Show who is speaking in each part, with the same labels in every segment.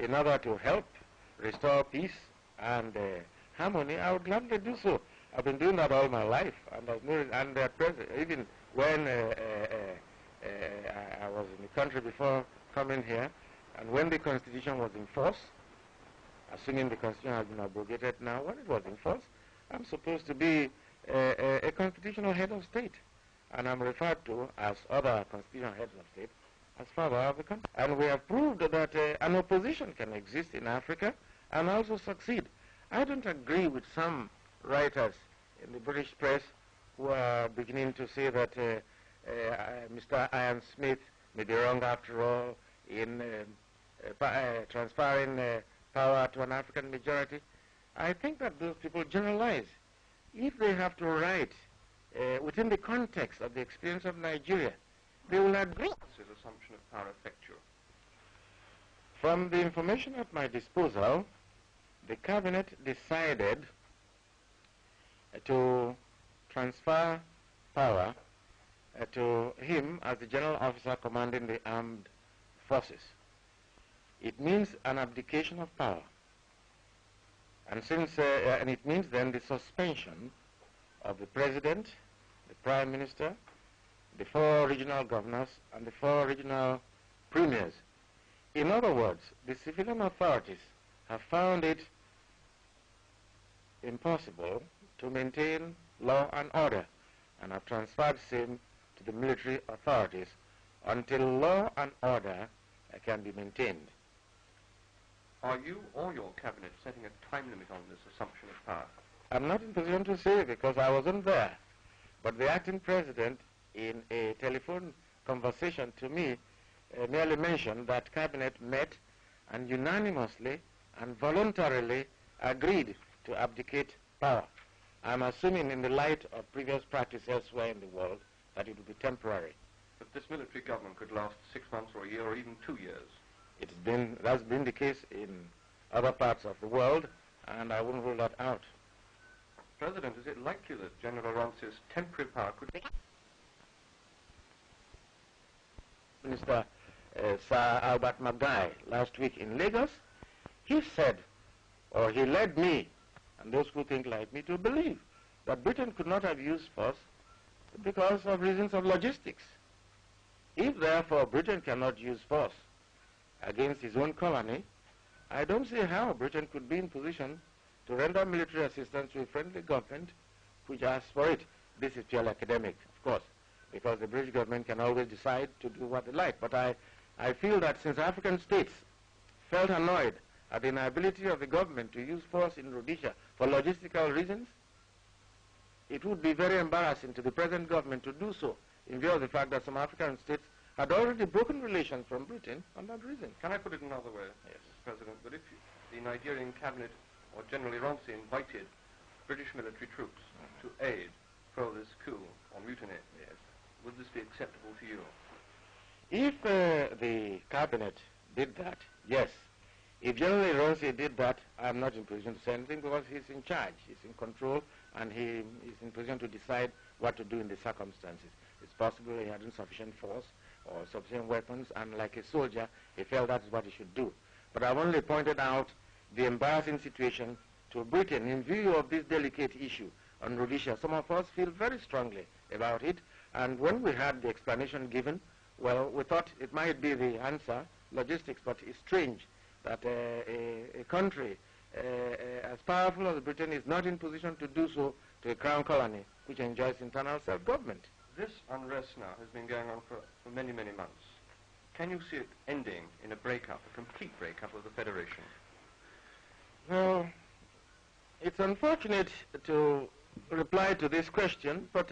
Speaker 1: in order to help restore peace and harmony, I would gladly do so. I've been doing that all my life, and even when I was in the country before coming here, and when the Constitution was in force, assuming the Constitution has been abrogated now, when it was in force, I'm supposed to be a constitutional head of state, and I'm referred to as other constitutional heads of state as father of the country. And we have proved that an opposition can exist in Africa and also succeed. I don't agree with some writers in the British press who are beginning to say that Mr. Ian Smith may be wrong after all in transferring power to an African majority. I think that those people generalize. If they have to write within the context of the experience of Nigeria, they will agree.
Speaker 2: Does assumption of power affect you?
Speaker 1: From the information at my disposal, the cabinet decided to transfer power to him as the general officer commanding the armed forces. It means an abdication of power. And it means then the suspension of the president, the prime minister, the 4 regional governors, and the 4 regional premiers. In other words, the civilian authorities have found it impossible to maintain law and order, and have transferred same to the military authorities until law and order can be maintained.
Speaker 2: Are you or your cabinet setting a time limit on this assumption of power?
Speaker 1: I'm not in position to say because I wasn't there, but the acting president in a telephone conversation to me merely mentioned that cabinet met and unanimously and voluntarily agreed to abdicate power. I'm assuming in the light of previous practice elsewhere in the world that it will be temporary.
Speaker 2: But this military government could last 6 months or a year or even 2 years.
Speaker 1: That's been the case in other parts of the world, and I wouldn't rule that out.
Speaker 2: President, is it likely that General Ironsi's temporary power could be...
Speaker 1: Minister Sir Albert Magai last week in Lagos, he said, or he led me, and those who think like me, to believe that Britain could not have used force because of reasons of logistics. If therefore Britain cannot use force against his own colony, I don't see how Britain could be in position to render military assistance to a friendly government which asks for it. This is purely academic, of course, because the British government can always decide to do what they like. But I feel that since African states felt annoyed at the inability of the government to use force in Rhodesia for logistical reasons, it would be very embarrassing to the present government to do so in view of the fact that some African states had already broken relations from Britain on that reason.
Speaker 2: Can I put it another way, yes, President? But if the Nigerian cabinet or General Ironsi invited British military troops to aid pro this coup or mutiny, yes, would this be acceptable to you?
Speaker 1: If the cabinet did that, yes. If General Ironsi did that, I'm not in position to say anything because he's in charge, he's in control, and he is in position to decide what to do in the circumstances. It's possible he had insufficient force or sufficient weapons, and like a soldier, he felt that's what he should do. But I've only pointed out the embarrassing situation to Britain in view of this delicate issue on Rhodesia. Some of us feel very strongly about it, and when we had the explanation given, well, we thought it might be the answer, logistics, but it's strange that a country as powerful as Britain is not in position to do so to a crown colony which enjoys internal self-government.
Speaker 2: This unrest now has been going on for many, many months. Can you see it ending in a breakup, a complete breakup of the Federation?
Speaker 1: Well, it's unfortunate to reply to this question, but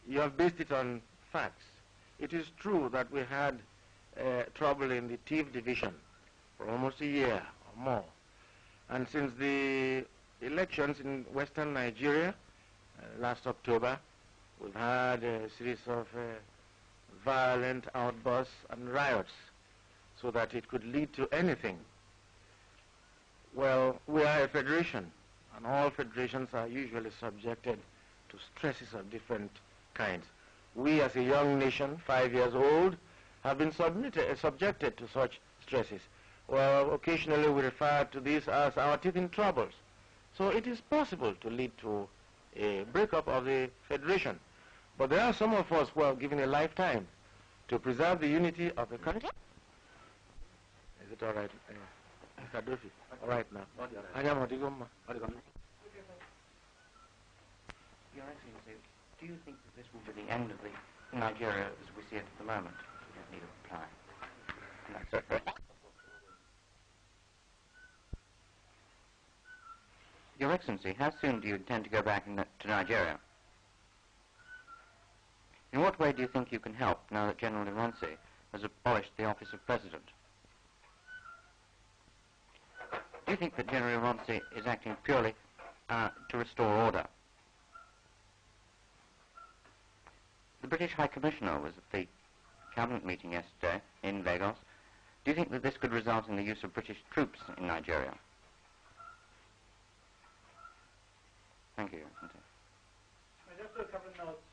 Speaker 1: you have based it on facts. It is true that we had trouble in the Tiv division for almost a year or more. And since the elections in western Nigeria last October, we've had a series of violent outbursts and riots so that it could lead to anything. Well, we are a federation, and all federations are usually subjected to stresses of different kinds. We as a young nation, 5 years old, have been subjected to such stresses. Well, occasionally we refer to this as our teething troubles. So it is possible to lead to a breakup of the federation. But there are some of us who are given a lifetime to preserve the unity of the country. Is it all right, Mr. Duffy? All right now.
Speaker 3: Your Excellency, do you think that this will be the end of the Nigeria as we see it at the moment? You don't need a reply. Your Excellency, how soon do you intend to go back to Nigeria? In what way do you think you can help now that General Ironsi has abolished the office of President? Do you think that General Ironsi is acting purely to restore order? The British High Commissioner was at the cabinet meeting yesterday in Lagos. Do you think that this could result in the use of British troops in Nigeria? Thank you.
Speaker 4: Just a couple of notes.